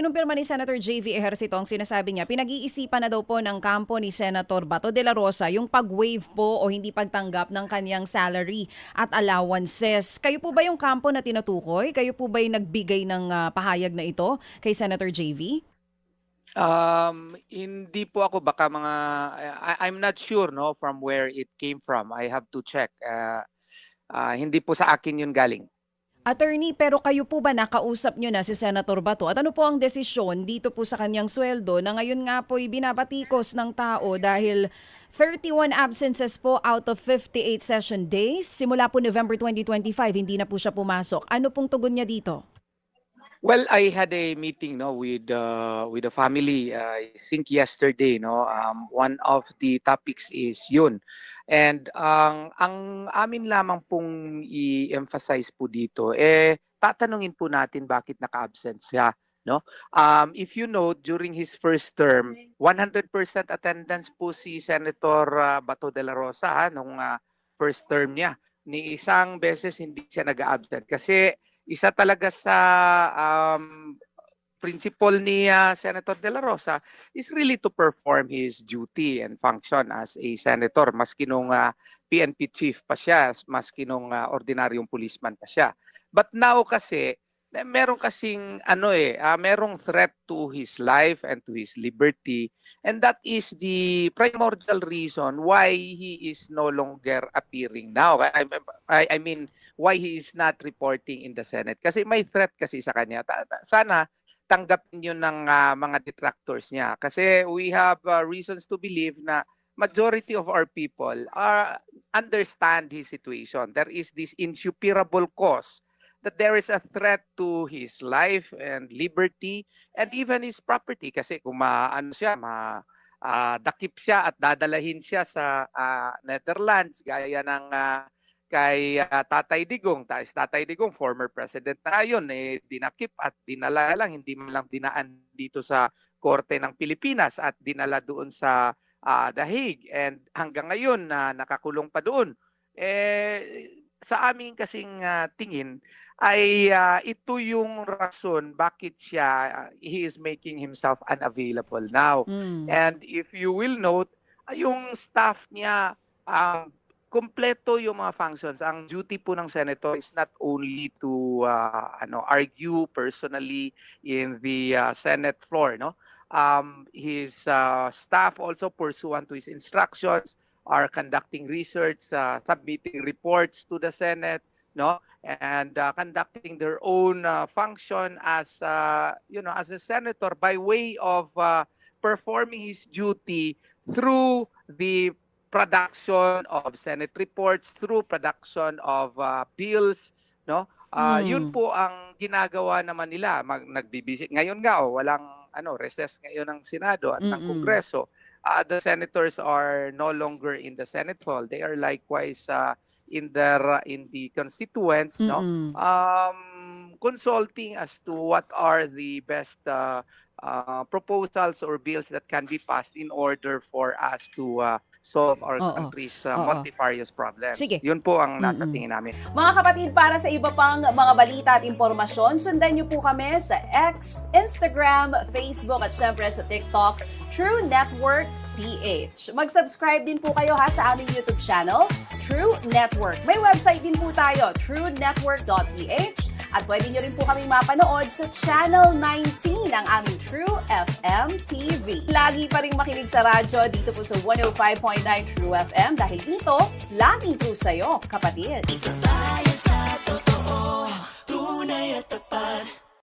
Kinumpirma ni Senator JV Ejercito ang sinasabi niya, pinag-iisipan na daw po ng kampo ni Senator Bato de la Rosa yung pag-waive po o hindi pagtanggap ng kanyang salary at allowances. Kayo po ba yung kampo na tinutukoy? Kayo po ba yung nagbigay ng pahayag na ito kay Senator JV? Hindi po ako baka mga I'm not sure no from where it came from. I have to check. Hindi po sa akin 'yun galing. Attorney, pero kayo po ba nakausap nyo na si Senator Bato? At ano po ang desisyon dito po sa kanyang sweldo na ngayon nga po'y binabatikos ng tao dahil 31 absences po out of 58 session days. Simula po November 2025, hindi na po siya pumasok. Ano pong tugon niya dito? Well, I had a meeting no with the family. I think yesterday no. One of the topics is 'yun. And ang amin lamang pong i-emphasize po dito tatanungin po natin bakit naka-absent siya, no? If you know, during his first term, 100% attendance po si Senator Bato de la Rosa nung first term niya. Ni isang beses hindi siya nag-absent kasi isa talaga sa principle ni Senator De La Rosa is really to perform his duty and function as a senator, maski nung PNP chief pa siya, maski nung ordinaryong policeman pa siya. But now kasi, meron kasing merong threat to his life and to his liberty, and that is the primordial reason why he is no longer appearing now. I mean, why he is not reporting in the Senate. Kasi may threat kasi sa kanya. Sana tanggapin yun ng mga detractors niya. Kasi we have reasons to believe na majority of our people understand his situation. There is this insuperable cause that there is a threat to his life and liberty and even his property. Kasi kung dakip siya at dadalahin siya sa Netherlands gaya ng kay Tatay Digong. Tatay Digong, former president na yun, dinakip at dinala lang, hindi man lang dinaan dito sa Korte ng Pilipinas at dinala doon sa The Hague. And hanggang ngayon nakakulong pa doon. Sa aming kasing tingin ay ito yung rason bakit he is making himself unavailable now. And if you will note, yung staff niya, kompleto yung mga functions. Ang duty po ng senator is not only to argue personally in the Senate floor, no? His staff also, pursuant to his instructions, are conducting research, submitting reports to the Senate, no? And conducting their own function as as a senator by way of performing his duty through the production of Senate reports, through production of bills, no? Yun po ang ginagawa naman nila. Nagbibisit ngayon nga walang recess ngayon ng Senado at ng Kongreso. The senators are no longer in the Senate hall. They are likewise in the constituents, no? Consulting as to what are the best proposals or bills that can be passed in order for us to solve our country's multifarious problems. Sige. Yun po ang nasa tingin namin. Mga kapatid, para sa iba pang mga balita at impormasyon, sundan niyo po kami sa X, Instagram, Facebook at syempre sa TikTok, True Network PH. Mag-subscribe din po kayo sa aming YouTube channel, True Network. May website din po tayo, truenetwork.ph, at pwede nyo rin po kaming mapanood sa Channel 19 ng aming True FM TV. Lagi pa rin makinig sa radyo dito po sa 105.9 True FM dahil dito, laging true sa'yo, kapatid.